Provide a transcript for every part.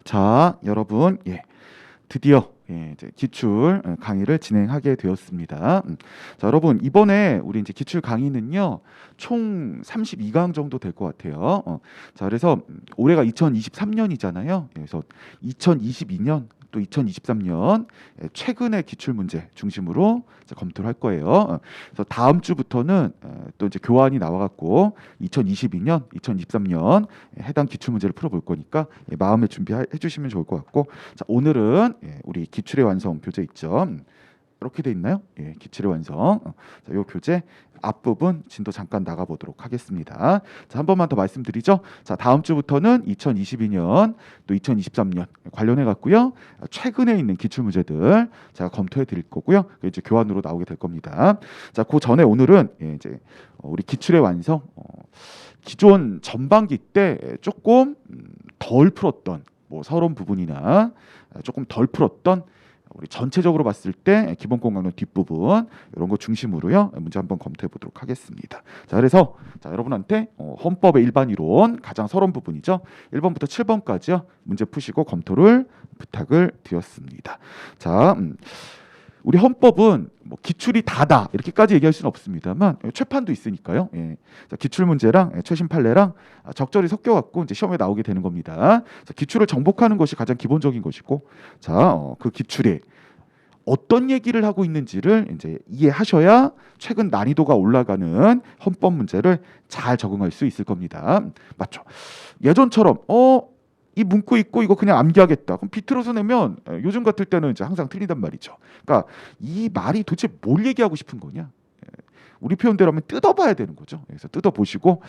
자, 여러분, 드디어 이제 기출 강의를 진행하게 되었습니다. 자, 여러분, 이번에 우리 이제 기출 강의는요, 총 32강 정도 될 것 같아요. 자, 그래서 올해가 2023년이잖아요. 그래서 2022년 또 2023년 최근의 기출 문제 중심으로 이제 검토를 할 거예요. 그래서 다음 주부터는 또 이제 교환이 나와갖고 2022년, 2023년 해당 기출 문제를 풀어볼 거니까 마음의 준비해 주시면 좋을 것 같고, 자, 오늘은 우리 기출의 완성 교재 있죠. 이렇게 돼 있나요? 기출의 완성. 자, 요 교재 앞부분 진도 잠깐 나가보도록 하겠습니다. 자, 한 번만 더 말씀드리죠. 자, 다음 주부터는 2022년 또 2023년 관련해 갖고요. 최근에 있는 기출 문제들 제가 검토해 드릴 거고요. 이제 교환으로 나오게 될 겁니다. 자, 그 전에 오늘은 이제 우리 기출의 완성 기존 전반기 때 조금 덜 풀었던 뭐 서론 부분이나 조금 덜 풀었던 우리 전체적으로 봤을 때 기본권 강론 뒷부분 이런 거 중심으로요 문제 한번 검토해 보도록 하겠습니다. 자, 그래서 자, 여러분한테 헌법의 일반 이론 가장 서론 부분이죠. 1번부터 7번까지요 문제 푸시고 검토를 부탁을 드렸습니다. 자, 우리 헌법은 뭐 기출이 다다 이렇게까지 얘기할 수는 없습니다만 최판도 있으니까요. 자, 기출 문제랑 최신 판례랑 적절히 섞여 갖고 이제 시험에 나오게 되는 겁니다. 자, 기출을 정복하는 것이 가장 기본적인 것이고, 자, 그 기출이 어떤 얘기를 하고 있는지를 이제 이해하셔야 최근 난이도가 올라가는 헌법 문제를 잘 적응할 수 있을 겁니다. 맞죠? 예전처럼 이 문구 있고 이거 그냥 암기하겠다. 그럼 비틀어서 내면 요즘 같을 때는 이제 항상 틀린단 말이죠. 그러니까 이 말이 도대체 뭘 얘기하고 싶은 거냐? 우리 표현대로 하면 뜯어봐야 되는 거죠. 그래서 뜯어보시고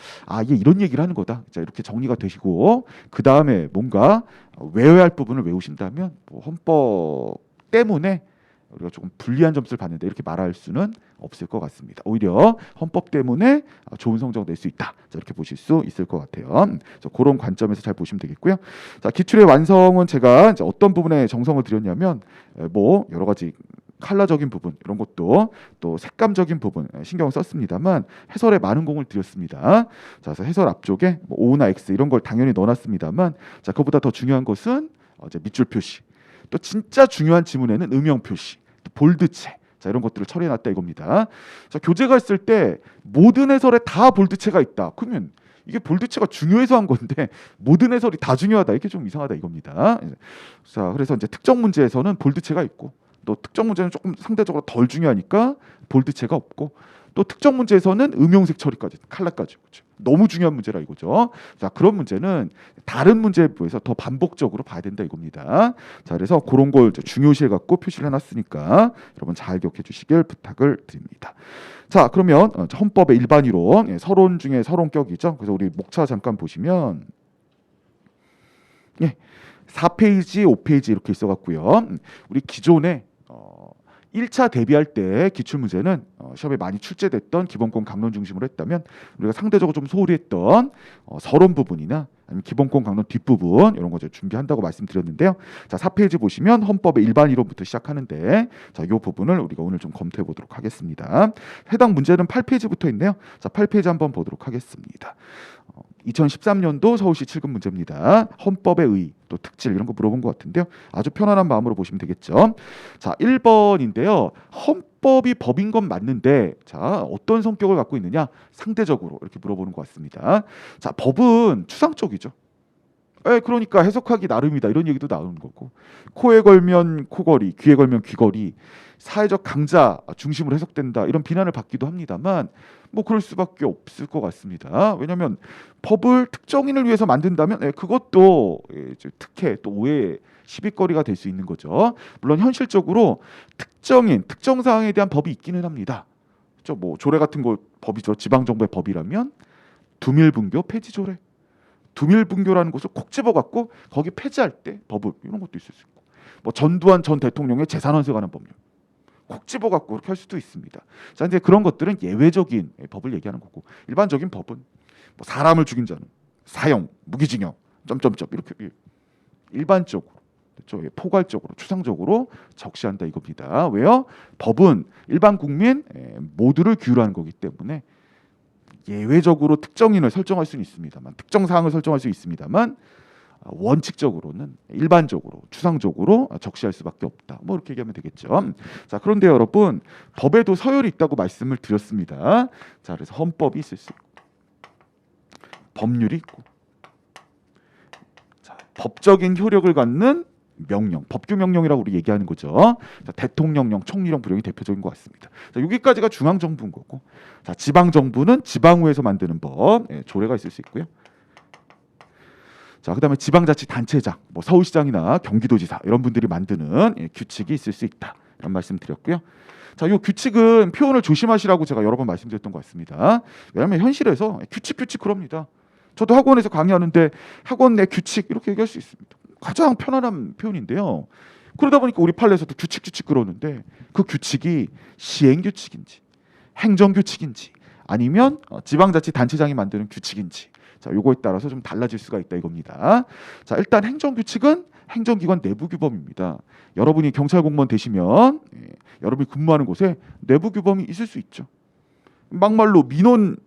이게 이런 얘기를 하는 거다. 자, 이렇게 정리가 되시고 그 다음에 뭔가 외워야 할 부분을 외우신다면 뭐 헌법 때문에 우리가 조금 불리한 점수를 받는데 이렇게 말할 수는 없을 것 같습니다. 오히려 헌법 때문에 좋은 성적 낼 수 있다. 자, 이렇게 보실 수 있을 것 같아요. 그래서 그런 관점에서 잘 보시면 되겠고요. 자, 기출의 완성은 제가 이제 어떤 부분에 정성을 들였냐면 뭐 여러 가지 컬러적인 부분 이런 것도 또 색감적인 부분 신경을 썼습니다만 해설에 많은 공을 들였습니다. 자, 그래서 해설 앞쪽에 뭐 O나 X 이런 걸 당연히 넣어놨습니다만 자, 그보다 더 중요한 것은 이제 밑줄 표시 또 진짜 중요한 지문에는 음영 표시 또 볼드체 자, 이런 것들을 처리해놨다 이겁니다. 자, 교재가 있을 때 모든 해설에 다 볼드체가 있다. 그러면 이게 볼드체가 중요해서 한 건데 모든 해설이 다 중요하다. 이게 좀 이상하다 이겁니다. 자, 그래서 이제 특정 문제에서는 볼드체가 있고 또 특정 문제는 조금 상대적으로 덜 중요하니까 볼드체가 없고 또 특정 문제에서는 음용색 처리까지 칼라까지 그렇죠. 너무 중요한 문제라 이거죠. 자, 그런 문제는 다른 문제에 비해서 더 반복적으로 봐야 된다 이겁니다. 자, 그래서 그런 걸 중요시해 갖고 표시를 해놨으니까 여러분 잘 기억해 주시길 부탁을 드립니다. 자, 그러면 헌법의 일반 이론 서론 중에 서론격이죠. 그래서 우리 목차 잠깐 보시면 4페이지, 5페이지 이렇게 있어갖고요. 우리 기존에 1차 대비할 때 기출문제는 시험에 많이 출제됐던 기본권 강론 중심으로 했다면 우리가 상대적으로 좀 소홀히 했던 서론 부분이나 아니면 기본권 강론 뒷부분 이런 거 준비한다고 말씀드렸는데요. 자, 4페이지 보시면 헌법의 일반 이론부터 시작하는데 자, 이 부분을 우리가 오늘 좀 검토해 보도록 하겠습니다. 해당 문제는 8페이지부터 있네요. 자, 8페이지 한번 보도록 하겠습니다. 2013년도 서울시 7급 문제입니다. 헌법의 의, 또 특질 이런 거 물어본 것 같은데요. 아주 편안한 마음으로 보시면 되겠죠. 자, 1번인데요. 헌법이 법인 건 맞는데 자, 어떤 성격을 갖고 있느냐? 상대적으로 이렇게 물어보는 것 같습니다. 자, 법은 추상적이죠. 그러니까 해석하기 나름이다 이런 얘기도 나오는 거고 코에 걸면 코걸이, 귀에 걸면 귀걸이 사회적 강자 중심으로 해석된다 이런 비난을 받기도 합니다만 뭐 그럴 수밖에 없을 것 같습니다. 왜냐하면 법을 특정인을 위해서 만든다면 그것도 특혜 또 오해의 시비거리가 될 수 있는 거죠. 물론 현실적으로 특정인, 특정 사항에 대한 법이 있기는 합니다. 그렇죠? 뭐 조례 같은 거 법이죠. 지방정부의 법이라면 두밀분교 폐지조례. 두밀분교라는 것을 콕 집어갖고 거기 폐지할 때 법을 이런 것도 있을 수 있고 뭐 전두환 전 대통령의 재산환수에 관한 법률 콕 집어갖고 그렇게 할 수도 있습니다. 자, 이제 그런 것들은 예외적인 법을 얘기하는 거고 일반적인 법은 뭐 사람을 죽인 자는 사형, 무기징역, 점점점 이렇게 일반적으로 그렇죠? 포괄적으로 추상적으로 적시한다 이겁니다. 왜요? 법은 일반 국민 모두를 규율하는 거기 때문에 예외적으로 특정인을 설정할 수는 있습니다만 특정 사항을 설정할 수 있습니다만 원칙적으로는 일반적으로 추상적으로 적시할 수밖에 없다. 뭐 이렇게 얘기하면 되겠죠. 자, 그런데 여러분 법에도 서열이 있다고 말씀을 드렸습니다. 자, 그래서 헌법이 있을 수 있고 법률이 있고 자, 법적인 효력을 갖는 명령, 법규명령이라고 우리 얘기하는 거죠. 자, 대통령령, 총리령, 부령이 대표적인 것 같습니다. 자, 여기까지가 중앙정부인 거고, 자, 지방정부는 지방의회에서 만드는 법, 조례가 있을 수 있고요. 자, 그다음에 지방자치단체장, 뭐 서울시장이나 경기도지사 이런 분들이 만드는 규칙이 있을 수 있다. 이런 말씀 드렸고요. 자, 이 규칙은 표현을 조심하시라고 제가 여러 번 말씀드렸던 것 같습니다. 왜냐하면 현실에서 규칙 그럽니다. 저도 학원에서 강의하는데 학원 내 규칙 이렇게 얘기할 수 있습니다. 가장 편안한 표현인데요. 그러다 보니까 우리 판례에서도 규칙 그러는데 그 규칙이 시행규칙인지 행정규칙인지 아니면 지방자치단체장이 만드는 규칙인지 자, 요거에 따라서 좀 달라질 수가 있다 이겁니다. 자, 일단 행정규칙은 행정기관 내부규범입니다. 여러분이 경찰 공무원 되시면 여러분이 근무하는 곳에 내부규범이 있을 수 있죠. 막말로 민원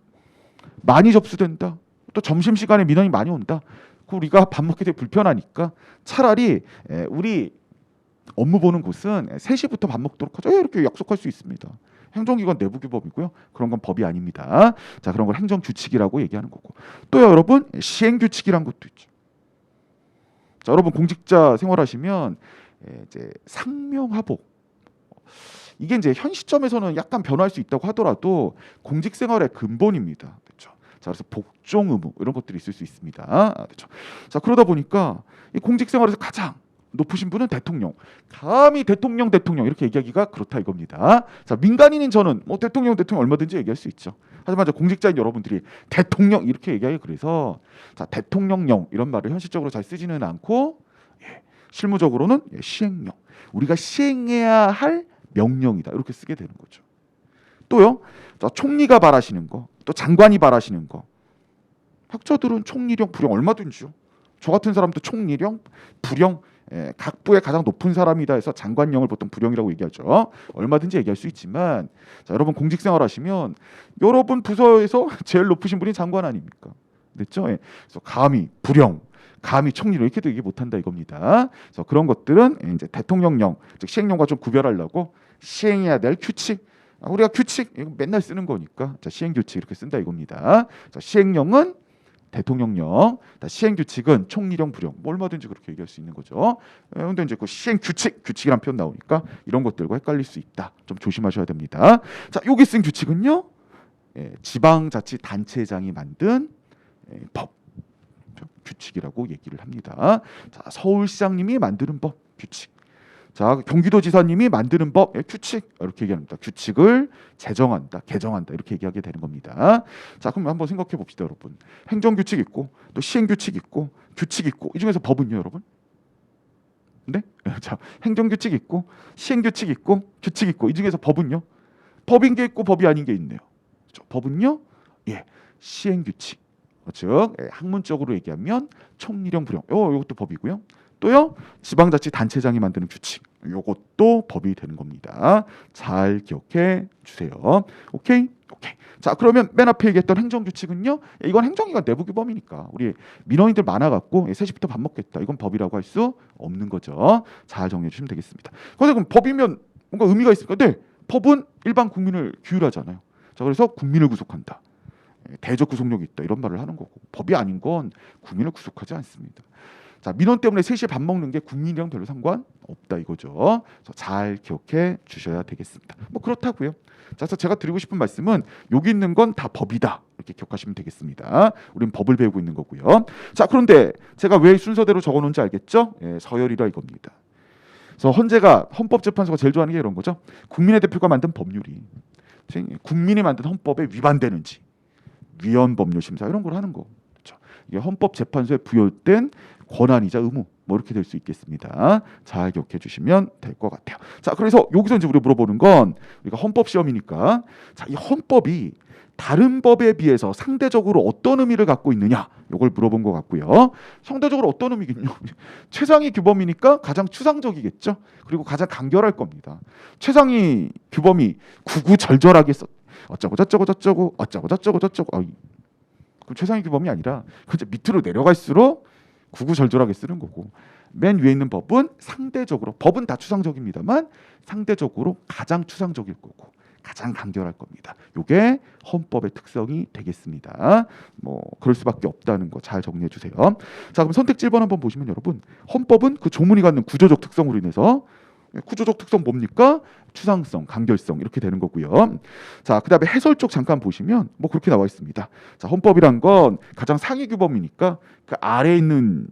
많이 접수된다. 또 점심시간에 민원이 많이 온다. 그 우리가 밥 먹기 되게 불편하니까 차라리 우리 업무 보는 곳은 3시부터 밥 먹도록 하자. 이렇게 약속할 수 있습니다. 행정기관 내부규범이고요. 그런 건 법이 아닙니다. 자, 그런 걸 행정규칙이라고 얘기하는 거고. 또요, 여러분 시행규칙이란 것도 있죠. 자, 여러분 공직자 생활하시면 이제 상명하복 이게 이제 현 시점에서는 약간 변화할 수 있다고 하더라도 공직 생활의 근본입니다. 그렇죠. 자, 그래서 복종 의무 이런 것들이 있을 수 있습니다. 그렇죠. 자, 그러다 보니까 이 공직 생활에서 가장 높으신 분은 대통령. 감히 대통령 이렇게 얘기하기가 그렇다 이겁니다. 자, 민간인인 저는 뭐 대통령 얼마든지 얘기할 수 있죠. 하지만 공직자인 여러분들이 대통령 이렇게 얘기하기 그래서 자, 대통령령 이런 말을 현실적으로 잘 쓰지는 않고 실무적으로는 시행령. 우리가 시행해야 할 명령이다 이렇게 쓰게 되는 거죠. 또요, 자, 총리가 바라시는 거, 또 장관이 바라시는 거. 학자들은 총리령, 부령 얼마든지요. 저 같은 사람도 총리령, 부령 각 부의 가장 높은 사람이다 해서 장관령을 보통 부령이라고 얘기하죠. 얼마든지 얘기할 수 있지만 자, 여러분 공직생활 하시면 여러분 부서에서 제일 높으신 분이 장관 아닙니까? 됐죠? 그래서 감히 부령, 감히 총리로 이렇게도 얘기 못한다 이겁니다. 그래서 그런 것들은 이제 대통령령, 즉 시행령과 좀 구별하려고 시행해야 될 규칙. 우리가 규칙 이거 맨날 쓰는 거니까 자, 시행규칙 이렇게 쓴다 이겁니다. 자, 시행령은 대통령령, 시행규칙은 총리령, 부령, 뭐 얼마든지 그렇게 얘기할 수 있는 거죠. 그런데 이제 그 규칙이란 표현 나오니까 이런 것들과 헷갈릴 수 있다. 좀 조심하셔야 됩니다. 자, 여기 쓴 규칙은요, 지방자치단체장이 만든 법 규칙이라고 얘기를 합니다. 자, 서울시장님이 만드는 법 규칙. 자, 경기도지사님이 만드는 법 규칙 이렇게 얘기합니다. 규칙을 제정한다, 개정한다 이렇게 얘기하게 되는 겁니다. 자, 그럼 한번 생각해 봅시다, 여러분. 행정규칙 있고 또 시행규칙 있고 규칙 있고 이 중에서 법은요, 여러분? 네? 자, 행정규칙 있고 시행규칙 있고 규칙 있고 이 중에서 법은요? 법인 게 있고 법이 아닌 게 있네요. 그렇죠? 법은요, 시행규칙. 즉 학문적으로 얘기하면 총리령, 부령. 이것도 법이고요. 또요, 지방자치단체장이 만드는 규칙, 요것도 법이 되는 겁니다. 잘 기억해 주세요. 오케이. 자, 그러면 맨 앞에 얘기했던 행정규칙은요, 이건 행정기관 내부규범이니까 우리 민원인들 많아갖고 3시부터 밥 먹겠다, 이건 법이라고 할 수 없는 거죠. 잘 정리해 주시면 되겠습니다. 그런데 그럼 법이면 뭔가 의미가 있을까? 네, 법은 일반 국민을 규율하잖아요. 자, 그래서 국민을 구속한다, 대적 구속력이 있다 이런 말을 하는 거고, 법이 아닌 건 국민을 구속하지 않습니다. 자, 민원 때문에 3시에 밥 먹는 게 국민이랑 별로 상관없다 이거죠. 잘 기억해 주셔야 되겠습니다. 뭐 그렇다고요. 자, 그래서 제가 드리고 싶은 말씀은 여기 있는 건 다 법이다 이렇게 기억하시면 되겠습니다. 우린 법을 배우고 있는 거고요. 자, 그런데 제가 왜 순서대로 적어놓은지 알겠죠? 서열이라 이겁니다. 그래서 헌법재판소가 제일 좋아하는 게 이런 거죠. 국민의 대표가 만든 법률이 국민이 만든 헌법에 위반되는지 위헌법률심사 이런 걸 하는 거. 그렇죠? 이게 헌법재판소에 부여된 권한이자 의무 뭐 이렇게 될 수 있겠습니다. 잘 기억해 주시면 될 것 같아요. 자, 그래서 여기서 이제 우리 물어보는 건 우리가 헌법 시험이니까 자, 이 헌법이 다른 법에 비해서 상대적으로 어떤 의미를 갖고 있느냐 이걸 물어본 것 같고요. 상대적으로 어떤 의미겠요? 최상위 규범이니까 가장 추상적이겠죠. 그리고 가장 간결할 겁니다. 최상위 규범이 구구절절하게 어쩌고 저쩌고 그럼 최상위 규범이 아니라 그저 밑으로 내려갈수록 구구절절하게 쓰는 거고, 맨 위에 있는 법은 상대적으로, 법은 다 추상적입니다만 상대적으로 가장 추상적일 거고 가장 간결할 겁니다. 이게 헌법의 특성이 되겠습니다. 뭐 그럴 수밖에 없다는 거 잘 정리해 주세요. 자, 그럼 선택지 1번 한번 보시면 여러분, 헌법은 그 조문이 갖는 구조적 특성으로 인해서, 구조적 특성 뭡니까? 추상성, 간결성 이렇게 되는 거고요. 자, 그다음에 해설 쪽 잠깐 보시면 뭐 그렇게 나와 있습니다. 자, 헌법이란 건 가장 상위 규범이니까 그 아래에 있는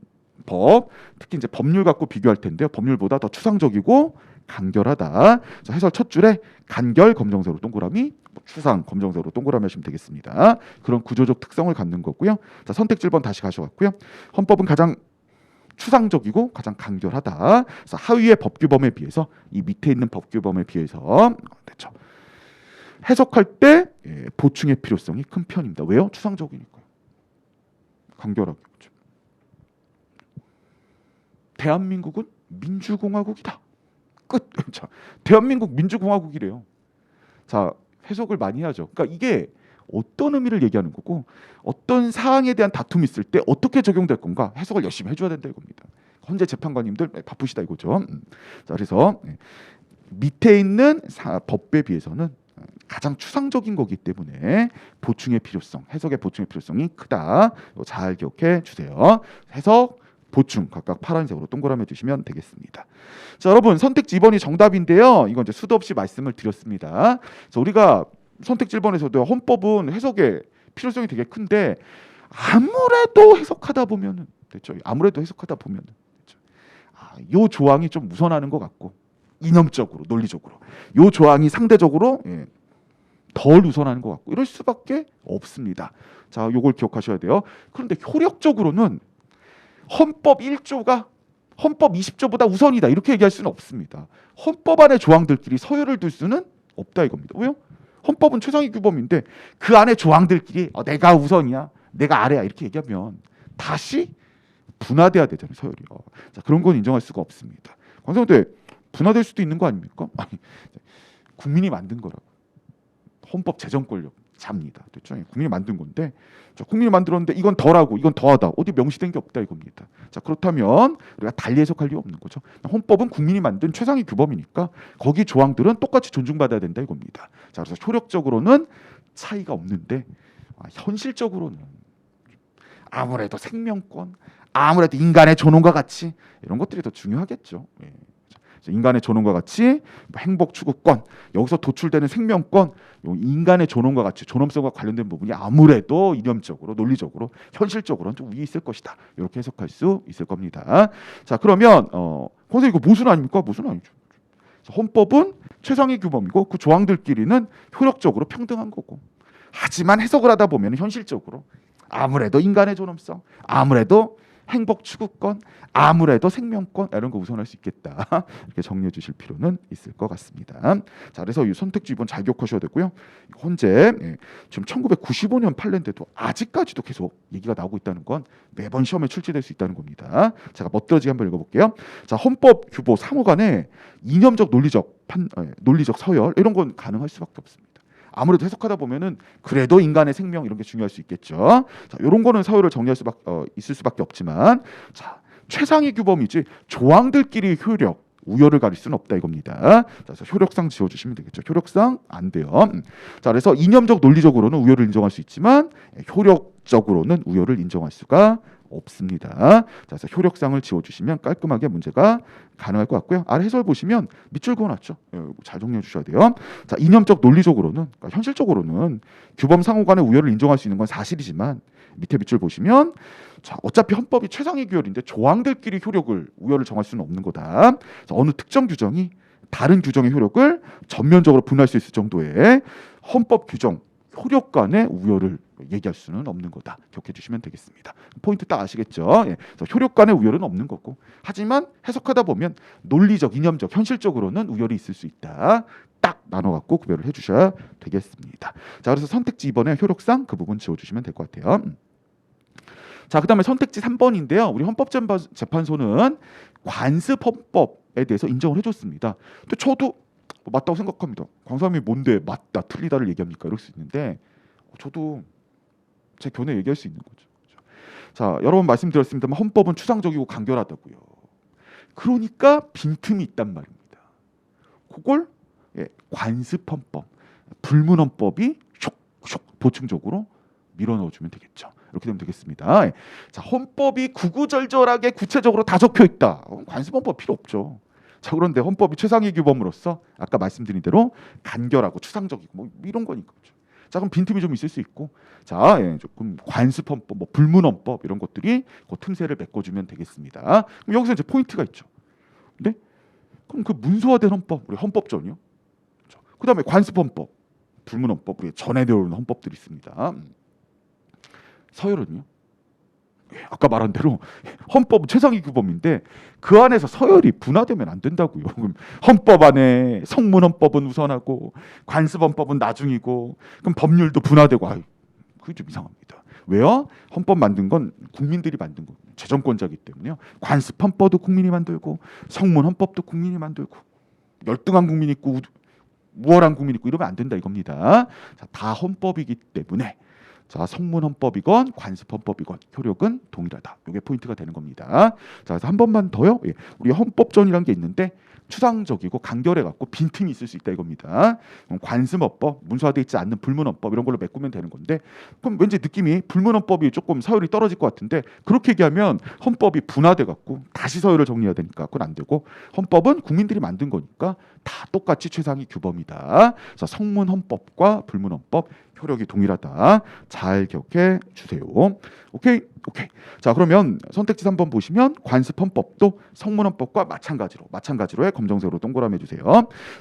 법, 특히 이제 법률 갖고 비교할 텐데요. 법률보다 더 추상적이고 간결하다. 자, 해설 첫 줄에 간결 검정색으로 동그라미, 뭐 추상 검정색으로 동그라미 하시면 되겠습니다. 그런 구조적 특성을 갖는 거고요. 자, 선택지 1번 다시 가져갔고요. 헌법은 가장 추상적이고 가장 간결하다. 그래서 하위의 법규범에 비해서, 이 밑에 있는 법규범에 비해서 됐죠. 해석할 때 보충의 필요성이 큰 편입니다. 왜요? 추상적이니까요. 간결하게. 그렇죠. 대한민국은 민주공화국이다. 끝. 자, 대한민국 민주공화국이래요. 자, 해석을 많이 하죠. 그러니까 이게 어떤 의미를 얘기하는 거고, 어떤 사항에 대한 다툼이 있을 때 어떻게 적용될 건가 해석을 열심히 해줘야 된다 이겁니다. 현재 재판관님들 바쁘시다 이거죠. 자, 그래서 밑에 있는 법에 비해서는 가장 추상적인 거기 때문에 보충의 필요성, 해석의 보충의 필요성이 크다. 이거 잘 기억해 주세요. 해석, 보충 각각 파란색으로 동그라미 주시면 되겠습니다. 자, 여러분 선택지 2번이 정답인데요. 이건 이제 수도 없이 말씀을 드렸습니다. 자, 우리가 선택지 1번에서도 헌법은 해석의 필요성이 되게 큰데 아무래도 해석하다 보면은 됐죠. 아무래도 해석하다 보면은 됐죠. 요 조항이 좀 우선하는 것 같고, 이념적으로, 논리적으로 요 조항이 상대적으로 덜 우선하는 것 같고 이럴 수밖에 없습니다. 자, 요걸 기억하셔야 돼요. 그런데 효력적으로는 헌법 1조가 헌법 20조보다 우선이다 이렇게 얘기할 수는 없습니다. 헌법 안에 조항들끼리 서열을 둘 수는 없다 이겁니다. 왜요? 헌법은 최상위 규범인데 그 안에 조항들끼리 내가 우선이야, 내가 아래야 이렇게 얘기하면 다시 분화돼야 되잖아요, 서열이. 자, 그런 건 인정할 수가 없습니다. 광성대 분화될 수도 있는 거 아닙니까? 아니, 국민이 만든 거라고. 헌법 제정 권력 잡니다. 됐죠? 국민이 만든 건데, 자, 국민이 만들었는데 이건 덜하고 이건 더하다. 어디 명시된 게 없다 이겁니다. 자, 그렇다면 우리가 달리 해석할 이유 없는 거죠. 헌법은 국민이 만든 최상위 규범이니까 거기 조항들은 똑같이 존중받아야 된다 이겁니다. 자, 그래서 효력적으로는 차이가 없는데 현실적으로는 아무래도 생명권, 아무래도 인간의 존엄과 가치 이런 것들이 더 중요하겠죠. 인간의 존엄과 가치, 행복 추구권, 여기서 도출되는 생명권, 인간의 존엄과 가치, 존엄성과 관련된 부분이 아무래도 이념적으로, 논리적으로, 현실적으로는 좀 위에 있을 것이다. 이렇게 해석할 수 있을 겁니다. 자, 그러면 선생님 이거 모순 아닙니까? 모순 아니죠. 헌법은 최상위 규범이고 그 조항들끼리는 효력적으로 평등한 거고, 하지만 해석을 하다 보면 현실적으로 아무래도 인간의 존엄성, 아무래도 행복 추구권, 아무래도 생명권 이런 거 우선할 수 있겠다. 이렇게 정리해 주실 필요는 있을 것 같습니다. 자, 그래서 이 선택지 2번 잘 기억하셔야 되고요. 현재 지금 1995년 판례인데도 아직까지도 계속 얘기가 나오고 있다는 건 매번 시험에 출제될 수 있다는 겁니다. 제가 멋들어지게 한번 읽어볼게요. 자, 헌법 규보 3호간에 이념적 논리적 서열 이런 건 가능할 수밖에 없습니다. 아무래도 해석하다 보면은 그래도 인간의 생명 이런 게 중요할 수 있겠죠. 자, 이런 거는 서열을 정리할 수밖에 있을 수밖에 없지만, 자, 최상위 규범이지 조항들끼리 효력, 우열을 가릴 수는 없다 이겁니다. 자, 그래서 효력상 지워주시면 되겠죠. 효력상 안 돼요. 자, 그래서 이념적 논리적으로는 우열을 인정할 수 있지만 효력적으로는 우열을 인정할 수가 없습니다. 자, 그래서 효력상을 지워주시면 깔끔하게 문제가 가능할 것 같고요. 아래 해설 보시면 밑줄 그어놨죠. 잘 정리해 주셔야 돼요. 자, 이념적 논리적으로는, 그러니까 현실적으로는 규범 상호 간의 우열을 인정할 수 있는 건 사실이지만 밑에 밑줄 보시면, 자, 어차피 헌법이 최상위 규율인데 조항들끼리 우열을 정할 수는 없는 거다. 자, 어느 특정 규정이 다른 규정의 효력을 전면적으로 분할 수 있을 정도의 헌법 규정 효력 간의 우열을 얘기할 수는 없는 거다. 기억해 주시면 되겠습니다. 포인트 딱 아시겠죠? 그래서 효력 간의 우열은 없는 거고, 하지만 해석하다 보면 논리적, 이념적, 현실적으로는 우열이 있을 수 있다. 딱 나눠갖고 구별을 해주셔야 되겠습니다. 자, 그래서 선택지 2번에 효력상 그 부분 지워주시면 될 것 같아요. 자, 그 다음에 선택지 3번인데요. 우리 헌법재판소는 관습 헌법에 대해서 인정을 해줬습니다. 근데 저도 맞다고 생각합니다. 광수함이 뭔데 맞다, 틀리다를 얘기합니까? 이럴 수 있는데 저도 제 견해 얘기할 수 있는 거죠. 자, 여러 번 말씀드렸습니다만 헌법은 추상적이고 간결하다고요. 그러니까 빈틈이 있단 말입니다. 그걸 관습헌법, 불문헌법이 쇽쇽 보충적으로 밀어넣어주면 되겠죠. 이렇게 되면 되겠습니다. 자, 헌법이 구구절절하게 구체적으로 다 적혀 있다. 관습헌법 필요 없죠. 자, 그런데 헌법이 최상위 규범으로서 아까 말씀드린 대로 간결하고 추상적이고 뭐 이런 거니까. 자, 그럼 빈틈이 좀 있을 수 있고, 자, 조금 관습헌법, 뭐 불문헌법 이런 것들이 그 틈새를 메꿔주면 되겠습니다. 그럼 여기서 이제 포인트가 있죠. 네? 그럼 그 문서화된 헌법, 우리 헌법전이요. 그 다음에 관습헌법, 불문헌법, 우리 전해 내려오는 헌법들이 있습니다. 서열은요? 아까 말한 대로 헌법은 최상위 규범인데 그 안에서 서열이 분화되면 안 된다고요. 그럼 헌법 안에 성문헌법은 우선하고 관습헌법은 나중이고 그럼 법률도 분화되고 그게 좀 이상합니다. 왜요? 헌법 만든 건 국민들이 만든 거 재정권자이기 때문에요. 관습헌법도 국민이 만들고 성문헌법도 국민이 만들고 열등한 국민 있고 우월한 국민 있고 이러면 안 된다 이겁니다. 자, 다 헌법이기 때문에 자, 성문헌법이건 관습헌법이건 효력은 동일하다. 이게 포인트가 되는 겁니다. 자, 그래서 한 번만 더요. 우리 헌법전이라는 게 있는데 추상적이고 간결해갖고 빈틈이 있을 수 있다 이겁니다. 관습헌법, 문서화되어 있지 않는 불문헌법 이런 걸로 메꾸면 되는 건데 그럼 왠지 느낌이 불문헌법이 조금 서열이 떨어질 것 같은데 그렇게 얘기하면 헌법이 분화돼갖고 다시 서열을 정리해야 되니까 그건 안 되고 헌법은 국민들이 만든 거니까 다 똑같이 최상위 규범이다. 그래서 성문헌법과 불문헌법 효력이 동일하다. 잘 기억해 주세요. 오케이. 자, 그러면 선택지 3번 보시면 관습헌법도 성문헌법과 마찬가지로의 검정색으로 동그라미 해주세요.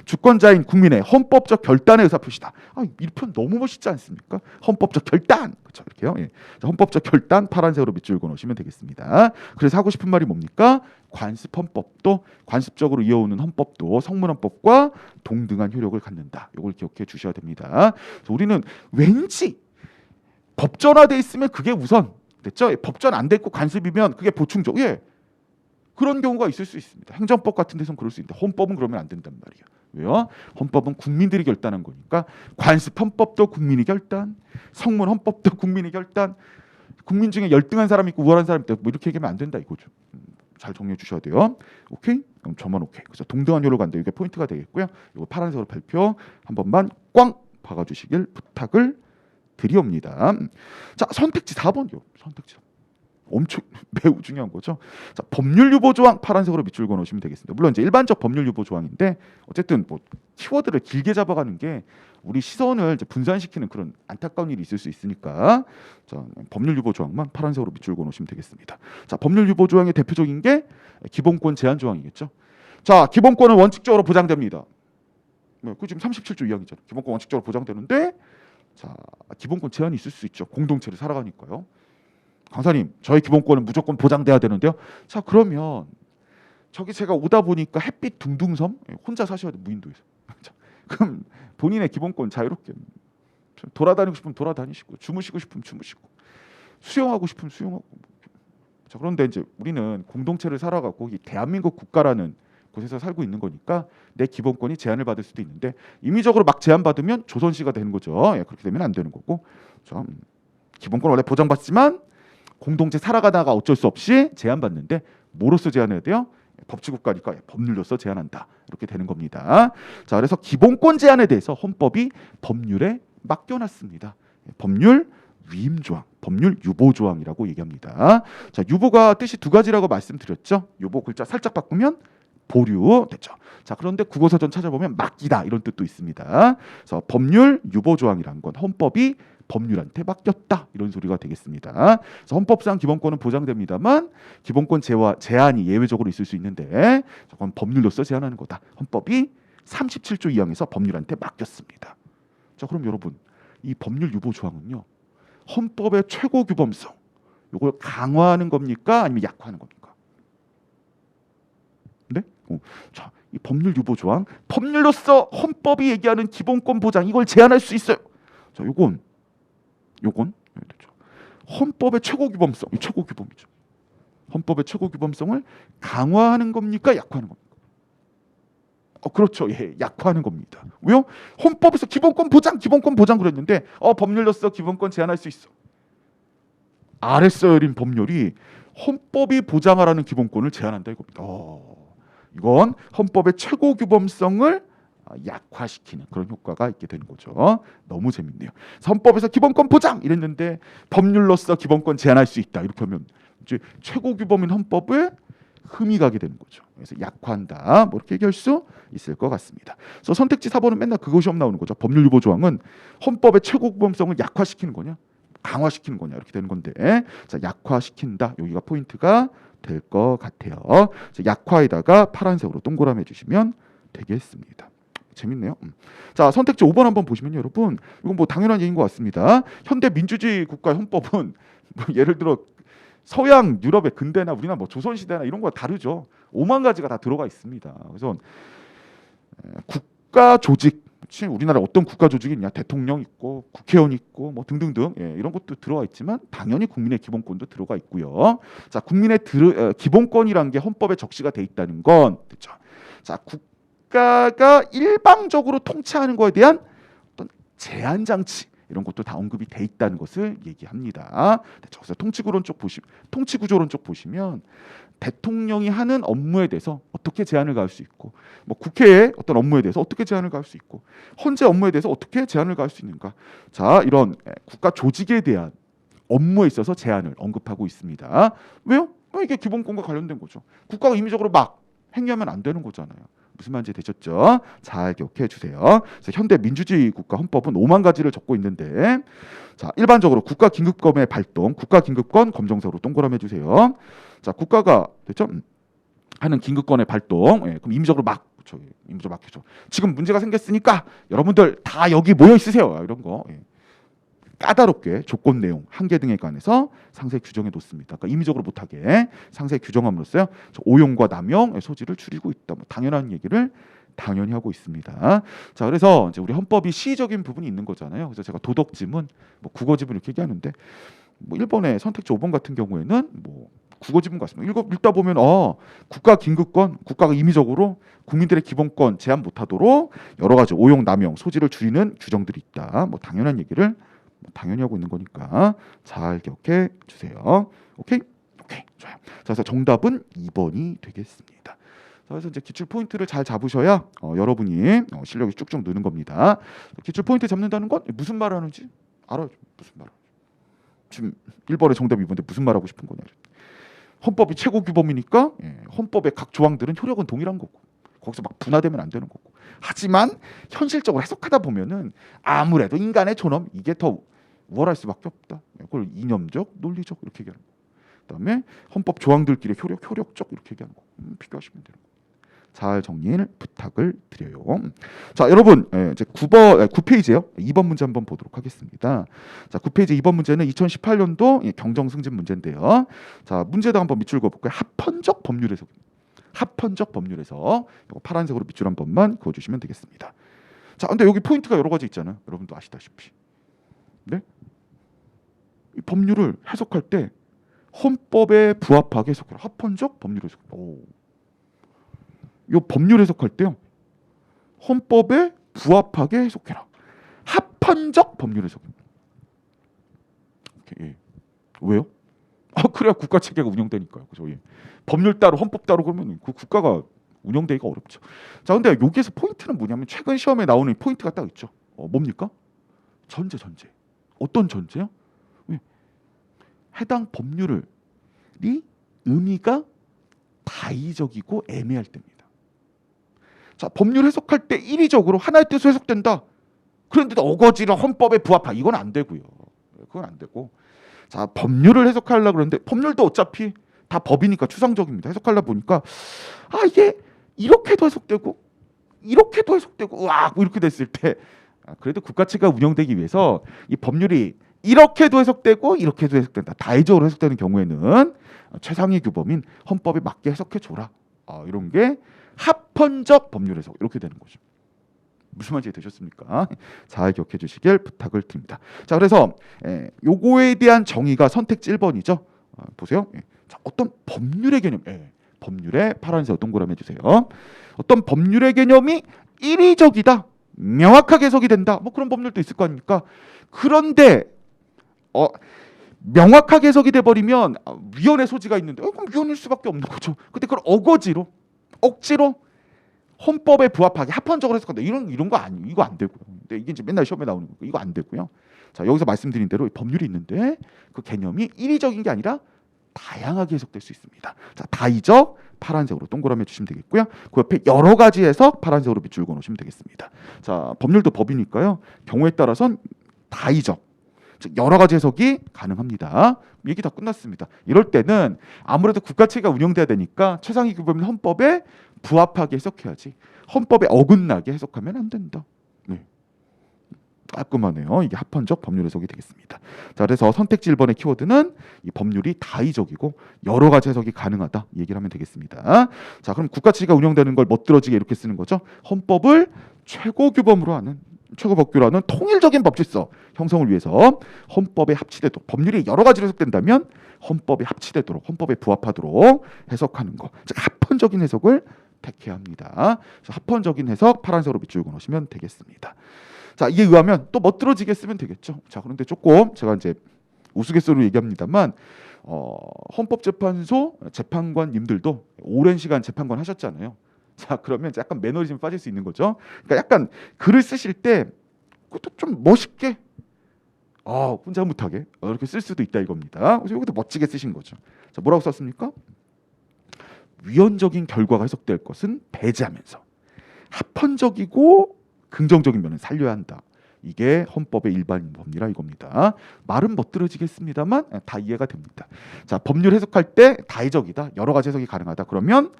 주권자인 국민의 헌법적 결단의 의사표시다. 이 편 너무 멋있지 않습니까? 헌법적 결단. 그렇죠, 이렇게요. 자, 헌법적 결단 파란색으로 밑줄 그어놓으시면 되겠습니다. 그래서 하고 싶은 말이 뭡니까? 관습헌법도 관습적으로 이어오는 헌법도 성문헌법과 동등한 효력을 갖는다. 이걸 기억해 주셔야 됩니다. 우리는 왠지 법전화돼 있으면 그게 우선 됐죠? 법전 안 돼 있고 관습이면 그게 보충적. 그런 경우가 있을 수 있습니다. 행정법 같은 데서는 그럴 수 있는데 헌법은 그러면 안 된단 말이에요. 왜요? 헌법은 국민들이 결단한 거니까 관습헌법도 국민이 결단, 성문헌법도 국민이 결단. 국민 중에 열등한 사람이 있고 우월한 사람이 있다. 뭐 이렇게 얘기하면 안 된다 이거죠. 잘 정리해 주셔야 돼요. 오케이? 그럼 저만 오케이. 그래서 동등한 효력 간다. 이게 포인트가 되겠고요. 이거 파란색으로 발표 한 번만 꽝 박아주시길 부탁을 드리옵니다. 자, 선택지 4번이요. 선택지 엄청 매우 중요한 거죠. 자, 법률 유보 조항 파란색으로 밑줄 그어 놓으시면 되겠습니다. 물론 이제 일반적 법률 유보 조항인데 어쨌든 뭐 키워드를 길게 잡아가는 게 우리 시선을 이제 분산시키는 그런 안타까운 일이 있을 수 있으니까 자, 법률 유보 조항만 파란색으로 밑줄 그어 놓으시면 되겠습니다. 자, 법률 유보 조항의 대표적인 게 기본권 제한 조항이겠죠. 자, 기본권은 원칙적으로 보장됩니다. 그 지금 37조 2항이잖아요. 기본권 원칙적으로 보장되는데 자, 기본권 제한이 있을 수 있죠. 공동체를 살아가니까요. 강사님, 저희 기본권은 무조건 보장돼야 되는데요. 자, 그러면 저기 제가 오다 보니까 햇빛 둥둥섬 혼자 사셔야 돼 무인도에서. 자, 그럼 본인의 기본권 자유롭게 돌아다니고 싶으면 돌아다니시고 주무시고 싶으면 주무시고 수영하고 싶으면 수영하고. 자, 그런데 이제 우리는 공동체를 살아가고 이 대한민국 국가라는 곳에서 살고 있는 거니까 내 기본권이 제한을 받을 수도 있는데 임의적으로 막 제한받으면 조선시가 되는 거죠. 그렇게 되면 안 되는 거고. 자, 기본권 원래 보장받지만 공동체 살아가다가 어쩔 수 없이 제한받는데 뭐로서 제한해야 돼요? 법치국가니까 법률로서 제한한다. 이렇게 되는 겁니다. 자, 그래서 기본권 제한에 대해서 헌법이 법률에 맡겨놨습니다. 법률 위임 조항, 법률 유보 조항이라고 얘기합니다. 자, 유보가 뜻이 두 가지라고 말씀드렸죠. 유보 글자 살짝 바꾸면 보류 됐죠. 자, 그런데 국어사전 찾아보면 맡기다 이런 뜻도 있습니다. 그래서 법률 유보 조항이란 건 헌법이 법률한테 맡겼다 이런 소리가 되겠습니다. 그래서 헌법상 기본권은 보장됩니다만 기본권 제한이 예외적으로 있을 수 있는데 그건 법률로서 제한하는 거다. 헌법이 37조 2항에서 법률한테 맡겼습니다. 자, 그럼 여러분 이 법률 유보 조항은요 헌법의 최고 규범성 이걸 강화하는 겁니까 아니면 약화하는 겁니까? 네? 자, 이 법률 유보 조항 법률로서 헌법이 얘기하는 기본권 보장 이걸 제한할 수 있어요. 자, 요건 헌법의 최고 규범성, 이 최고 규범이죠. 헌법의 최고 규범성을 강화하는 겁니까, 약화하는 겁니까? 그렇죠. 약화하는 겁니다. 왜요? 헌법에서 기본권 보장 그랬는데 법률로서 기본권 제한할 수 있어. 아래 써열인 법률이 헌법이 보장하라는 기본권을 제한한다 이겁니다. 이건 헌법의 최고 규범성을 약화시키는 그런 효과가 있게 되는 거죠. 너무 재밌네요. 헌법에서 기본권 보장 이랬는데 법률로서 기본권 제한할 수 있다 이렇게 하면 이제 최고 규범인 헌법에 흠이 가게 되는 거죠. 그래서 약화한다 뭐 이렇게 얘기할 수 있을 것 같습니다. 그래서 선택지 4번은 맨날 그거 시험 나오는 거죠. 법률 위반 조항은 헌법의 최고 규범성을 약화시키는 거냐 강화시키는 거냐 이렇게 되는 건데 자 약화시킨다 여기가 포인트가 될 것 같아요. 약화에다가 파란색으로 동그라미 해주시면 되겠습니다. 재밌네요. 자 선택지 5번 한번 보시면 여러분 이건 뭐 당연한 얘기인 것 같습니다. 현대 민주주의 국가의 헌법은 뭐 예를 들어 서양 유럽의 근대나 우리나라 뭐 조선시대나 이런 거와 다르죠. 5만 가지가 다 들어가 있습니다. 그래서 국가 조직 우리나라 어떤 국가 조직이 있냐 대통령 있고 국회의원 있고 뭐 등등등 이런 것도 들어가 있지만 당연히 국민의 기본권도 들어가 있고요. 자 국민의 기본권이란 게 헌법에 적시가 돼 있다는 건 그렇죠. 자 국가가 일방적으로 통치하는 거에 대한 어떤 제한 장치 이런 것도 다 언급이 돼 있다는 것을 얘기합니다. 저기서 통치구조론 쪽 보시면 대통령이 하는 업무에 대해서 어떻게 제한을 가할 수 있고 뭐 국회의 어떤 업무에 대해서 어떻게 제한을 가할 수 있고 헌재 업무에 대해서 어떻게 제한을 가할 수 있는가 자 이런 국가 조직에 대한 업무에 있어서 제한을 언급하고 있습니다. 왜요? 이게 기본권과 관련된 거죠. 국가가 임의적으로 막 행위하면 안 되는 거잖아요. 무슨 말인지 되셨죠? 잘 기억해 주세요. 그래서 현대 민주주의 국가 헌법은 5만 가지를 적고 있는데 자 일반적으로 국가 긴급권의 발동, 국가 긴급권 검정색으로 동그라미 해주세요. 자 국가가 됐죠? 하는 긴급권의 발동, 그럼 임의적으로 막 임의적으로 막죠. 지금 문제가 생겼으니까 여러분들 다 여기 모여 있으세요. 이런 거 까다롭게 조건 내용 한계 등에 관해서 상세 규정해 놓습니다. 그러니까 임의적으로 못하게 상세 규정함으로써 오용과 남용의 소지를 줄이고 있다. 뭐 당연한 얘기를 당연히 하고 있습니다. 자 그래서 이제 우리 헌법이 시의적인 부분이 있는 거잖아요. 그래서 제가 도덕 지문, 뭐 국어 지문 이렇게 얘기하는데 뭐 1번의 선택지 5번 같은 경우에는 뭐 국어 지문 같습니다. 읽다 보면 국가 긴급권, 국가가 임의적으로 국민들의 기본권 제한 못하도록 여러 가지 오용, 남용, 소지를 줄이는 규정들이 있다. 뭐 당연한 얘기를 당연히 하고 있는 거니까 잘 기억해 주세요. 오케이 좋아요. 자, 그래서 정답은 2번이 되겠습니다. 자, 그래서 이제 기출 포인트를 잘 잡으셔야 여러분이 실력이 쭉쭉 느는 겁니다. 기출 포인트 잡는다는 건 무슨 말 하는지 알아요. 무슨 말? 지금 1번의 정답 2번인데 무슨 말 하고 싶은 거냐? 헌법이 최고 규범이니까 헌법의 각 조항들은 효력은 동일한 거고 거기서 막 분화되면 안 되는 거고. 하지만 현실적으로 해석하다 보면은 아무래도 인간의 존엄 이게 더 우월할 수밖에 없다. 그걸 이념적, 논리적 이렇게 얘기하는 거. 그다음에 헌법 조항들끼리 효력적 이렇게 얘기하는 거. 비교하시면 되는 거. 잘 정리를 부탁을 드려요. 자, 여러분 이제 9페이지예요. 2번 문제 한번 보도록 하겠습니다. 자, 9페이지 2번 문제는 2018년도 경정 승진 문제인데요. 자, 문제도 한번 밑줄 그어볼까요? 합헌적 법률 해석입니다. 합헌적 법률 해석. 이거 파란색으로 밑줄 한 번만 그어주시면 되겠습니다. 자, 근데 여기 포인트가 여러 가지 있잖아요. 여러분도 아시다시피. 네? 이 법률을 해석할 때 헌법에 부합하게 해석해라. 합헌적 법률 해석. 이 법률 해석할 때요. 헌법에 부합하게 해석해라. 합헌적 법률 해석. 왜요? 그래야 국가 체계가 운영되니까요. 그죠? 법률 따로 헌법 따로 그러면 그 국가가 운영되기가 어렵죠. 자, 근데 여기에서 포인트는 뭐냐면 최근 시험에 나오는 포인트가 딱 있죠. 뭡니까? 전제. 어떤 전제요? 해당 법률이 의미가 다의적이고 애매할 때입니다. 자, 법률 해석할 때 인위적으로 하나의 뜻으로 해석된다. 그런데도 어거지로 헌법에 부합하. 이건 안 되고요. 그건 안 되고. 자, 법률을 해석하려고 그러는데 법률도 어차피 다 법이니까 추상적입니다. 해석하려 보니까 이게 이렇게도 해석되고 이렇게도 해석되고 뭐 이렇게 됐을 때 그래도 국가체가 운영되기 위해서 이 법률이 이렇게도 해석되고 이렇게도 해석된다. 다의적으로 해석되는 경우에는 최상위 규범인 헌법에 맞게 해석해 줘라. 이런 게 합헌적 법률 해석 이렇게 되는 거죠. 무슨 말인지 되셨습니까? 잘 기억해 주시길 부탁을 드립니다. 자, 그래서 요거에 대한 정의가 선택지 1번이죠. 보세요. 자, 어떤 법률의 개념, 법률의 파란색 동그라미 해주세요. 어떤 법률의 개념이 인위적이다, 명확하게 해석이 된다. 뭐 그런 법률도 있을 거 아닙니까? 그런데 명확하게 해석이 돼버리면 위헌의 소지가 있는데 그럼 위헌일 수밖에 없는 거죠. 근데 그걸 어거지로 억지로 헌법에 부합하게 합헌적으로 해석한다. 이런 거 아니 이거 안 되고요. 근데 이게 이제 맨날 시험에 나오는 거 이거 안 되고요. 자 여기서 말씀드린 대로 법률이 있는데 그 개념이 인위적인 게 아니라 다양하게 해석될 수 있습니다. 자 다이적 파란색으로 동그라미 해주시면 되겠고요. 그 옆에 여러 가지 해석 파란색으로 밑줄 그어놓으시면 되겠습니다. 자 법률도 법이니까요. 경우에 따라선 다이적 즉 여러 가지 해석이 가능합니다. 얘기 다 끝났습니다. 이럴 때는 아무래도 국가체계가 운영돼야 되니까 최상위 규범인 헌법에 부합하게 해석해야지 헌법에 어긋나게 해석하면 안 된다. 네. 깔끔하네요. 이게 합헌적 법률 해석이 되겠습니다. 자, 그래서 선택지 1번의 키워드는 이 법률이 다의적이고 여러 가지 해석이 가능하다 이 얘기를 하면 되겠습니다. 자, 그럼 국가체계가 운영되는 걸 멋들어지게 이렇게 쓰는 거죠. 헌법을 최고 규범으로 하는 최고 법규라는 통일적인 법질서 형성을 위해서 헌법에 합치되도록 법률이 여러 가지로 해석된다면 헌법에 합치되도록 헌법에 부합하도록 해석하는 거, 즉 합헌적인 해석을 택해야 합니다. 그래서 합헌적인 해석 파란색으로 밑줄 그어놓으시면 되겠습니다. 자, 이에 의하면 또 멋들어지게 쓰면 되겠죠. 자, 그런데 조금 제가 이제 우스갯소리로 얘기합니다만 헌법재판소 재판관님들도 오랜 시간 재판관 하셨잖아요. 자, 그러면 약간 매너리즘이 빠질 수 있는 거죠. 그러니까 약간 글을 쓰실 때 그것도 좀 멋있게 혼자 못하게 이렇게 쓸 수도 있다 이겁니다. 그래서 여기도 멋지게 쓰신 거죠. 자, 뭐라고 썼습니까? 위헌적인 결과가 해석될 것은 배제하면서 합헌적이고 긍정적인 면을 살려야 한다. 이게 헌법의 일반 법리라 이겁니다. 말은 멋들어지겠습니다만 다 이해가 됩니다. 자, 법률 해석할 때 다의적이다. 여러 가지 해석이 가능하다. 그러면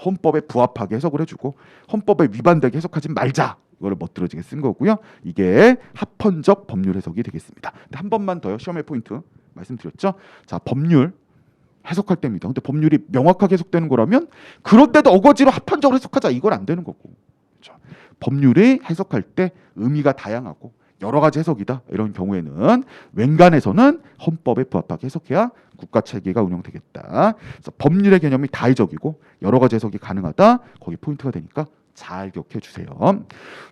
헌법에 부합하게 해석을 해주고 헌법에 위반되게 해석하지 말자. 이거를 멋들어지게 쓴 거고요. 이게 합헌적 법률 해석이 되겠습니다. 한 번만 더요. 시험의 포인트 말씀드렸죠. 자, 법률 해석할 때입니다. 근데 법률이 명확하게 해석되는 거라면 그런데도 어거지로 합헌적으로 해석하자. 이건 안 되는 거고. 법률이 해석할 때 의미가 다양하고 여러 가지 해석이다. 이런 경우에는 웬간해서는 헌법에 부합하게 해석해야 국가 체계가 운영되겠다. 그래서 법률의 개념이 다의적이고 여러 가지 해석이 가능하다. 거기 포인트가 되니까 잘 기억해 주세요.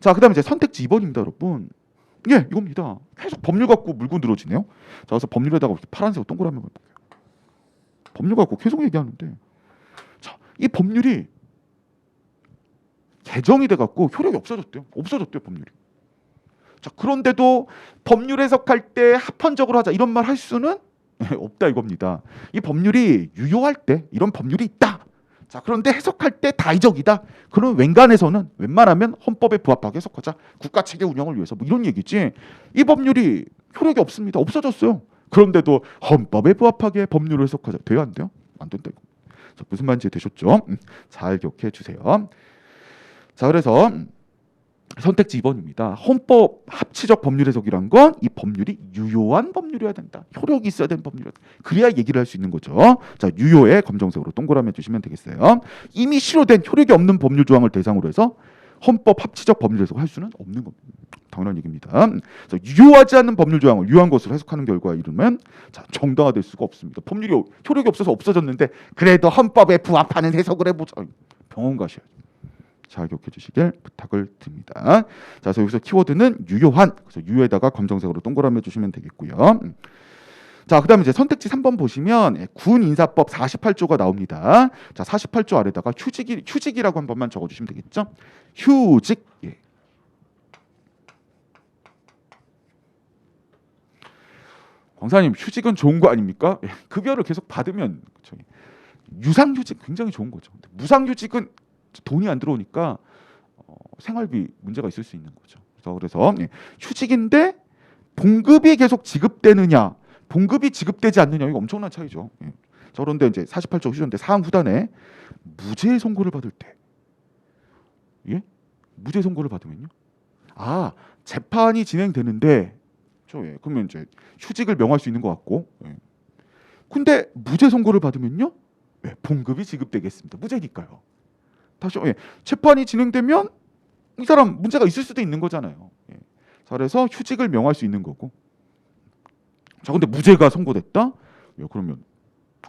자, 그다음에 이제 선택지 2번입니다, 여러분. 예, 이겁니다. 계속 법률 갖고 물고 늘어지네요. 자, 그래서 법률에다가 이렇게 파란색 동그라미 한번 볼게요. 법률 갖고 계속 얘기하는데, 자, 이 법률이 개정이 돼갖고 효력이 없어졌대요. 법률이. 자, 그런데도 법률 해석할 때 합헌적으로 하자 이런 말 할 수는 없다 이겁니다. 이 법률이 유효할 때 이런 법률이 있다. 자, 그런데 해석할 때 다의적이다. 그럼 웬만하면 헌법에 부합하게 해석하자. 국가 체계 운영을 위해서 뭐 이런 얘기지. 이 법률이 효력이 없습니다. 없어졌어요. 그런데도 헌법에 부합하게 법률을 해석하자. 돼요, 안 돼요? 안 된다 이거. 자, 무슨 말인지 되셨죠? 잘 기억해 주세요. 자, 그래서 선택지 2번입니다. 헌법 합치적 법률 해석이란 건 이 법률이 유효한 법률이어야 된다. 효력이 있어야 되는 법률이어야 된다. 그래야 얘기를 할 수 있는 거죠. 자, 유효에 검정색으로 동그라미 해주시면 되겠어요. 이미 실효된 효력이 없는 법률 조항을 대상으로 해서 헌법 합치적 법률 해석을 할 수는 없는 겁니다. 당연한 얘기입니다. 그래서 유효하지 않는 법률 조항을 유효한 것으로 해석하는 결과에 이르면 자, 정당화될 수가 없습니다. 법률이 효력이 없어서 없어졌는데 그래도 헌법에 부합하는 해석을 해보자. 병원 가셔야죠. 잘 기억해 주시길 부탁을 드립니다. 자, 그래서 여기서 키워드는 유효한. 그래서 유효에다가 검정색으로 동그라미 해주시면 되겠고요. 자, 그다음에 이제 선택지 3번 보시면 군인사법 48조가 나옵니다. 자, 48조 아래다가 휴직이라고 한 번만 적어주시면 되겠죠. 휴직. 예. 광사님, 휴직은 좋은 거 아닙니까? 예. 급여를 계속 받으면 그렇죠. 유상휴직 굉장히 좋은 거죠. 무상휴직은 돈이 안 들어오니까 생활비 문제가 있을 수 있는 거죠. 그래서 휴직인데 봉급이 계속 지급되느냐, 봉급이 지급되지 않느냐 이거 엄청난 차이죠. 예. 그런데 이제 48조 휴전대 사항 후단에 무죄 선고를 받을 때, 예? 무죄 선고를 받으면요, 재판이 진행되는데, 예. 그러면 이제 휴직을 명할 수 있는 것 같고, 예. 근데 무죄 선고를 받으면요, 예. 봉급이 지급되겠습니다. 무죄니까요. 다시 재판이 진행되면 이 사람 문제가 있을 수도 있는 거잖아요. 예. 그래서 휴직을 명할 수 있는 거고. 자, 근데 무죄가 선고됐다? 예, 그러면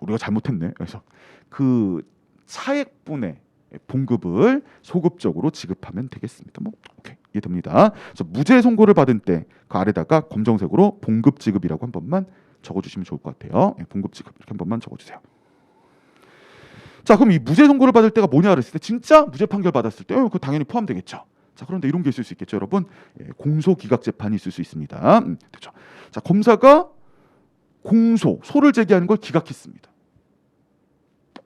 우리가 잘못했네. 그래서 그 차액분의 봉급을 소급적으로 지급하면 되겠습니다. 뭐 오케이, 이해됩니다. 그래서 무죄 선고를 받은 때 그 아래다가 검정색으로 봉급 지급이라고 한 번만 적어주시면 좋을 것 같아요. 예, 봉급지급 이렇게 한 번만 적어주세요. 자, 그럼 이 무죄 선고를 받을 때가 뭐냐 그랬을 때 진짜 무죄 판결 받았을 때 그 당연히 포함되겠죠. 자, 그런데 이런 게 있을 수 있겠죠, 여러분. 예, 공소기각 재판이 있을 수 있습니다. 됐죠. 자, 검사가 소를 제기하는 걸 기각했습니다.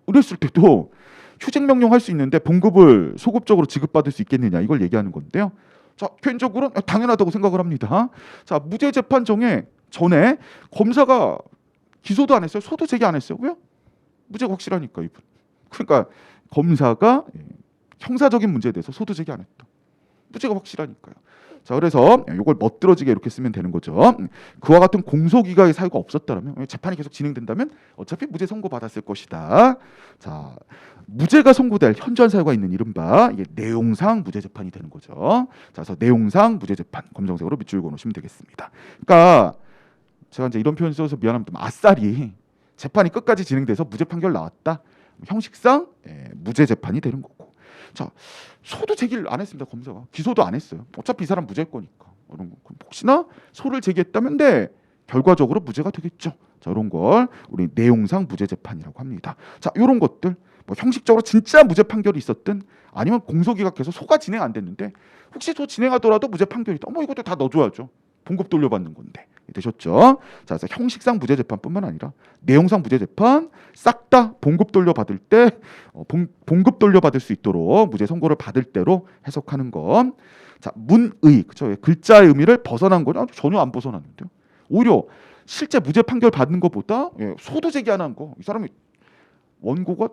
이랬을 때도 휴직 명령할 수 있는데 봉급을 소급적으로 지급받을 수 있겠느냐 이걸 얘기하는 건데요. 자, 개인적으로는 당연하다고 생각을 합니다. 자, 무죄 재판 전에 검사가 기소도 안 했어요. 소도 제기 안 했어요. 왜요? 무죄가 확실하니까 이분. 그러니까 검사가 형사적인 문제에 대해서 소도 제기 안 했다. 무죄가 확실하니까요. 자, 그래서 이걸 멋들어지게 이렇게 쓰면 되는 거죠. 그와 같은 공소기각의 사유가 없었다면 재판이 계속 진행된다면 어차피 무죄 선고 받았을 것이다. 자, 무죄가 선고될 현저한 사유가 있는 이른바 이게 내용상 무죄 재판이 되는 거죠. 자, 그래서 내용상 무죄 재판 검정색으로 밑줄 그어놓으시면 되겠습니다. 그러니까 제가 이제 이런 표현 써서 미안합니다. 아싸리 재판이 끝까지 진행돼서 무죄 판결 나왔다. 형식상 무죄 재판이 되는 거고. 자, 소도 제기를 안 했습니다. 검사가 기소도 안 했어요. 어차피 이 사람 무죄일 거니까. 이런 거 혹시나 소를 제기했다면 결과적으로 무죄가 되겠죠. 자, 이런 걸 우리 내용상 무죄 재판이라고 합니다. 자, 이런 것들 뭐 형식적으로 진짜 무죄 판결이 있었든 아니면 공소기각해서 소가 진행 안 됐는데 혹시 소 진행하더라도 무죄 판결이 있다. 뭐 이것도 다 넣어줘야죠. 봉급 돌려받는 건데. 되셨죠? 자, 그래서 형식상 무죄 재판뿐만 아니라 내용상 무죄 재판 싹 다 봉급 돌려받을 때 봉급 돌려받을 수 있도록 무죄 선고를 받을 때로 해석하는 것. 자, 문의 그렇죠? 글자의 의미를 벗어난 거냐? 전혀 안 벗어났는데요. 오히려 실제 무죄 판결 받는 것보다 소도 제기 안 한 거. 이 사람이 원고가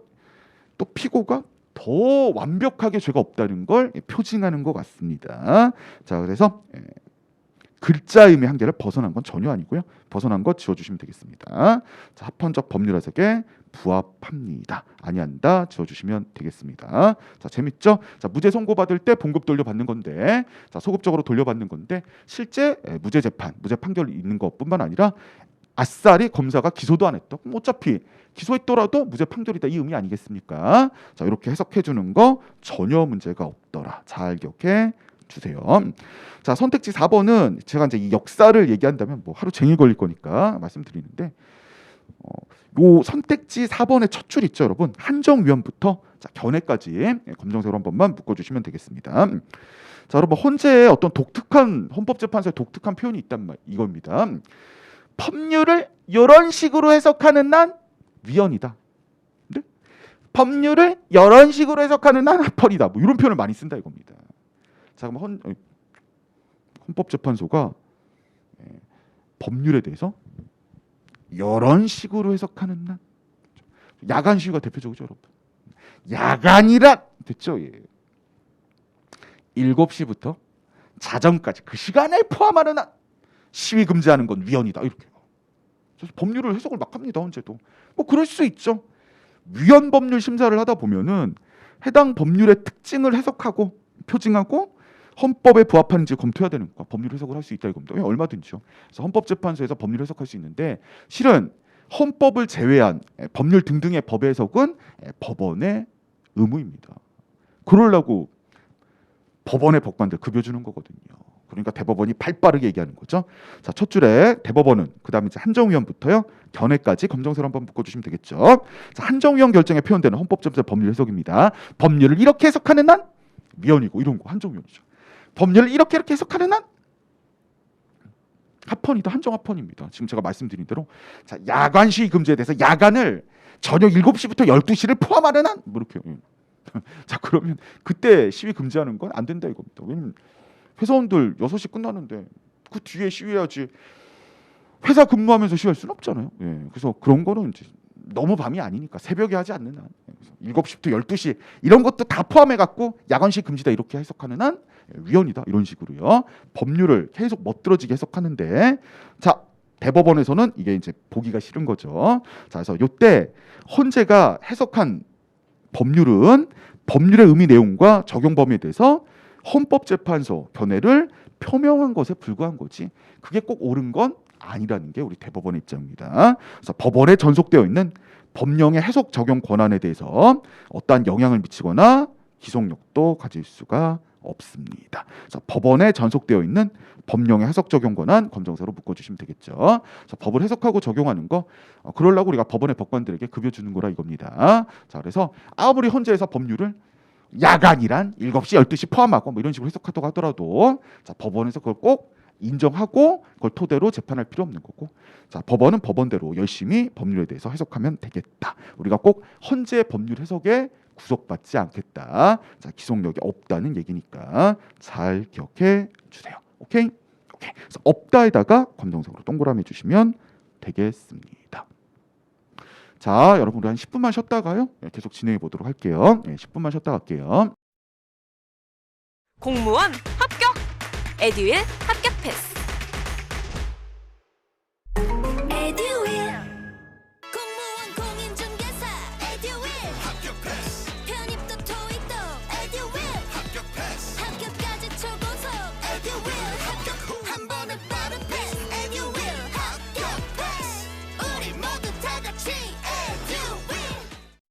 또 피고가 더 완벽하게 죄가 없다는 걸 표징하는 것 같습니다. 자, 그래서 글자 의미 한계를 벗어난 건 전혀 아니고요. 벗어난 거 지워주시면 되겠습니다. 자, 합헌적 법률 해석에 부합합니다. 아니한다 지워주시면 되겠습니다. 자, 재밌죠? 자, 무죄 선고 받을 때 봉급 돌려받는 건데, 자, 소급적으로 돌려받는 건데 실제 무죄 재판, 무죄 판결이 있는 것뿐만 아니라 아싸리 검사가 기소도 안 했다. 그럼 어차피 기소했더라도 무죄 판결이다 이 의미 아니겠습니까? 자, 이렇게 해석해 주는 거 전혀 문제가 없더라. 잘 기억해 주세요. 자, 선택지 4번은 제가 이제 이 역사를 얘기한다면 뭐 하루 종일 걸릴 거니까 말씀드리는데 요 선택지 4번의 첫 줄 있죠, 여러분. 한정위원부터 자, 견해까지 검정색으로 한 번만 묶어주시면 되겠습니다. 자, 여러분 헌재에 어떤 독특한 헌법재판소의 독특한 표현이 있단 말 이겁니다. 법률을 이런 식으로 해석하는 난 위헌이다. 네? 법률을 이런 식으로 해석하는 난 합헌이다. 뭐 이런 표현을 많이 쓴다 이겁니다. 자, 그럼 헌법재판소가 법률에 대해서 이런 식으로 해석하는 난 야간 시위가 대표적이죠, 여러분. 야간이란 됐죠? 7시부터 자정까지 그 시간을 포함하는 한 시위 금지하는 건 위헌이다. 이렇게. 그래서 법률을 해석을 막 합니다. 언제도. 뭐 그럴 수 있죠. 위헌 법률 심사를 하다 보면은 해당 법률의 특징을 해석하고 표징하고 헌법에 부합하는지 검토해야 되는 거야. 법률 해석을 할 수 있다 이겁니다. 얼마든지요. 그래서 헌법재판소에서 법률 해석할 수 있는데 실은 헌법을 제외한 법률 등등의 법의 해석은 법원의 의무입니다. 그러려고 법원의 법관들 급여 주는 거거든요. 그러니까 대법원이 발빠르게 얘기하는 거죠. 자, 첫 줄에 대법원은 그다음에 이제 한정위원부터요. 견해까지 검정색으로 한번 묶어주시면 되겠죠. 자, 한정위원 결정에 표현되는 헌법재판소 법률 해석입니다. 법률을 이렇게 해석하는 한 위헌이고 이런 거 한정위원이죠. 법률을 이렇게 해석하는 한 합헌이다. 한정합헌입니다. 지금 제가 말씀드린 대로 자, 야간 시위 금지에 대해서 야간을 저녁 7시부터 12시를 포함하는 한 뭐 이렇게 자, 그러면 그때 시위 금지하는 건 안 된다 이겁니다. 왜냐면 회사원들 6시 끝나는데 그 뒤에 시위해야지. 회사 근무하면서 시위할 수는 없잖아요. 그래서 그런 거는 이제 너무 밤이 아니니까 새벽에 하지 않는 한 7시부터 12시 이런 것도 다 포함해 갖고 야간 시위 금지다 이렇게 해석하는 한 위헌이다 이런 식으로요. 법률을 계속 멋들어지게 해석하는데 자, 대법원에서는 이게 이제 보기가 싫은 거죠. 자, 그래서 요때 헌재가 해석한 법률은 법률의 의미 내용과 적용 범위에 대해서 헌법재판소 견해를 표명한 것에 불과한 거지 그게 꼭 옳은 건 아니라는 게 우리 대법원의 입장입니다. 그래서 법원에 전속되어 있는 법령의 해석 적용 권한에 대해서 어떠한 영향을 미치거나 기속력도 가질 수가 없습니다. 그래서 법원에 전속되어 있는 법령의 해석 적용 권한 검정사로 묶어주시면 되겠죠. 그래서 법을 해석하고 적용하는 거 그러려고 우리가 법원의 법관들에게 급여 주는 거라 이겁니다. 자, 그래서 아무리 헌재에서 법률을 야간이란 7시, 12시 포함하고 뭐 이런 식으로 해석하다고 하더라도 자, 법원에서 그걸 꼭 인정하고 그걸 토대로 재판할 필요 없는 거고 자, 법원은 법원대로 열심히 법률에 대해서 해석하면 되겠다. 우리가 꼭 헌재 법률 해석에 구속받지 않겠다. 자, 기속력이 없다는 얘기니까 잘 기억해 주세요. 오케이? 오케이. 그래서 없다에다가 검정색으로 동그라미 해주시면 되겠습니다. 자, 여러분 우리 한 10분만 쉬었다가요. 계속 진행해 보도록 할게요. 10분만 쉬었다 갈게요. 공무원 합격! 에듀윌 합격 패스!